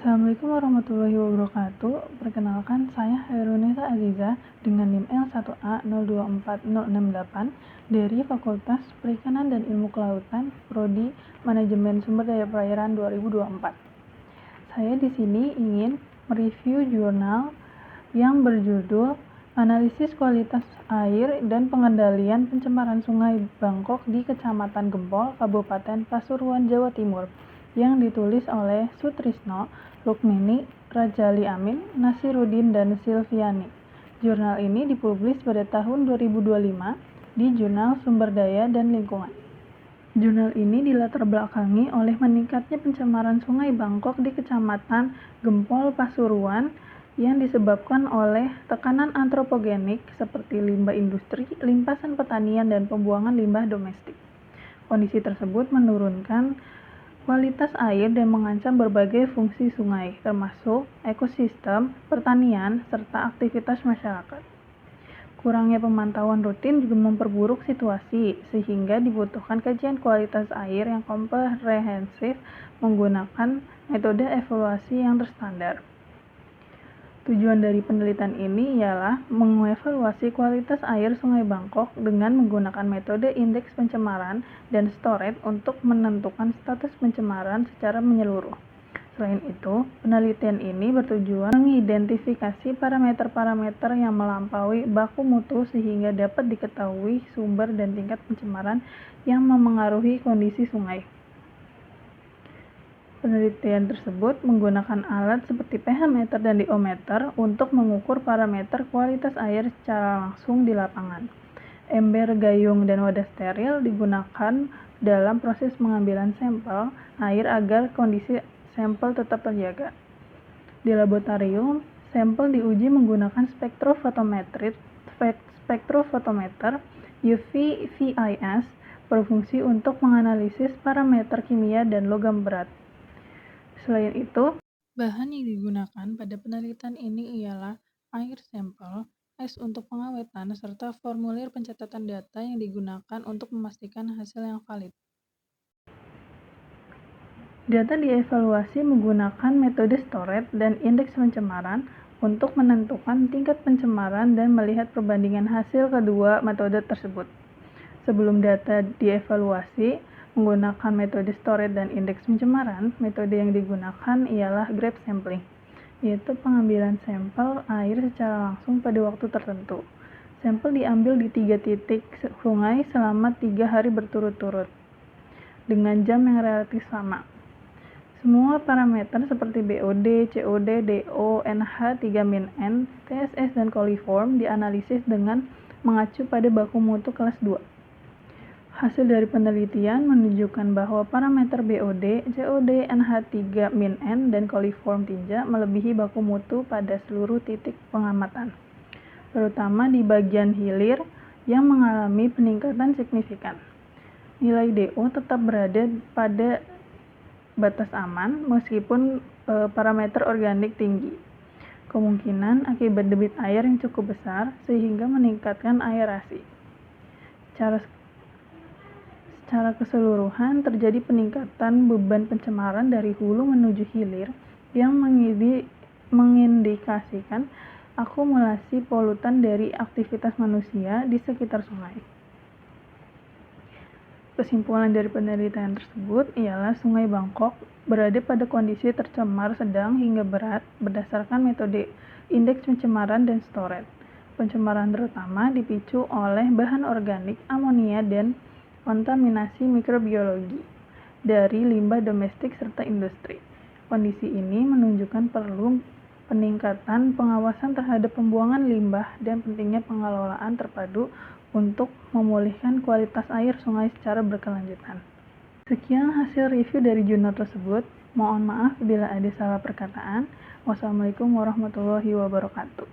Assalamualaikum warahmatullahi wabarakatuh. Perkenalkan, saya Hairunisa Aziza dengan NIM L1A024068 dari Fakultas Perikanan dan Ilmu Kelautan, Prodi Manajemen Sumber Daya Perairan 2024. Saya di sini ingin mereview jurnal yang berjudul Analisis Kualitas Air dan Pengendalian Pencemaran Sungai Bangkok di Kecamatan Gempol, Kabupaten Pasuruan, Jawa Timur, yang ditulis oleh Sutrisno, Rukmini, Rajali Amin, Nasiruddin, dan Silviani. Jurnal ini dipublis pada tahun 2025 di Jurnal Sumber Daya dan Lingkungan. Jurnal ini dilatar belakangi oleh meningkatnya pencemaran Sungai Bangkok di Kecamatan Gempol, Pasuruan yang disebabkan oleh tekanan antropogenik seperti limbah industri, limpasan pertanian, dan pembuangan limbah domestik. Kondisi tersebut menurunkan kualitas air dan mengancam berbagai fungsi sungai, termasuk ekosistem, pertanian, serta aktivitas masyarakat. Kurangnya pemantauan rutin juga memperburuk situasi, sehingga dibutuhkan kajian kualitas air yang komprehensif menggunakan metode evaluasi yang terstandar. Tujuan dari penelitian ini ialah mengevaluasi kualitas air Sungai Bangkok dengan menggunakan metode indeks pencemaran dan storage untuk menentukan status pencemaran secara menyeluruh. Selain itu, penelitian ini bertujuan mengidentifikasi parameter-parameter yang melampaui baku mutu sehingga dapat diketahui sumber dan tingkat pencemaran yang memengaruhi kondisi sungai. Penelitian tersebut menggunakan alat seperti pH meter dan diometer untuk mengukur parameter kualitas air secara langsung di lapangan. Ember, gayung, dan wadah steril digunakan dalam proses pengambilan sampel air agar kondisi sampel tetap terjaga. Di laboratorium, sampel diuji menggunakan spektrofotometer UV-VIS berfungsi untuk menganalisis parameter kimia dan logam berat. Selain itu, bahan yang digunakan pada penelitian ini ialah air sampel, es untuk pengawetan, serta formulir pencatatan data yang digunakan untuk memastikan hasil yang valid. Data dievaluasi menggunakan metode storage dan indeks pencemaran untuk menentukan tingkat pencemaran dan melihat perbandingan hasil kedua metode tersebut. Sebelum data dievaluasi menggunakan metode storage dan indeks pencemaran, metode yang digunakan ialah grab sampling, yaitu pengambilan sampel air secara langsung pada waktu tertentu. Sampel diambil di 3 titik sungai selama 3 hari berturut-turut, dengan jam yang relatif sama. Semua parameter seperti BOD, COD, DO, NH3-N, TSS, dan coliform dianalisis dengan mengacu pada baku mutu kelas 2. Hasil dari penelitian menunjukkan bahwa parameter BOD, COD, NH3-N, dan coliform tinja melebihi baku mutu pada seluruh titik pengamatan, terutama di bagian hilir yang mengalami peningkatan signifikan. Nilai DO tetap berada pada batas aman meskipun parameter organik tinggi. Kemungkinan akibat debit air yang cukup besar sehingga meningkatkan aerasi. Secara keseluruhan terjadi peningkatan beban pencemaran dari hulu menuju hilir yang mengindikasikan akumulasi polutan dari aktivitas manusia di sekitar sungai. Kesimpulan dari penelitian tersebut ialah Sungai Bangkok berada pada kondisi tercemar sedang hingga berat berdasarkan metode indeks pencemaran dan storage. Pencemaran terutama dipicu oleh bahan organik, amonia, dan kontaminasi mikrobiologi dari limbah domestik serta industri. Kondisi ini menunjukkan perlu peningkatan pengawasan terhadap pembuangan limbah dan pentingnya pengelolaan terpadu untuk memulihkan kualitas air sungai secara berkelanjutan. Sekian hasil review dari jurnal tersebut. Mohon maaf bila ada salah perkataan. Wassalamualaikum warahmatullahi wabarakatuh.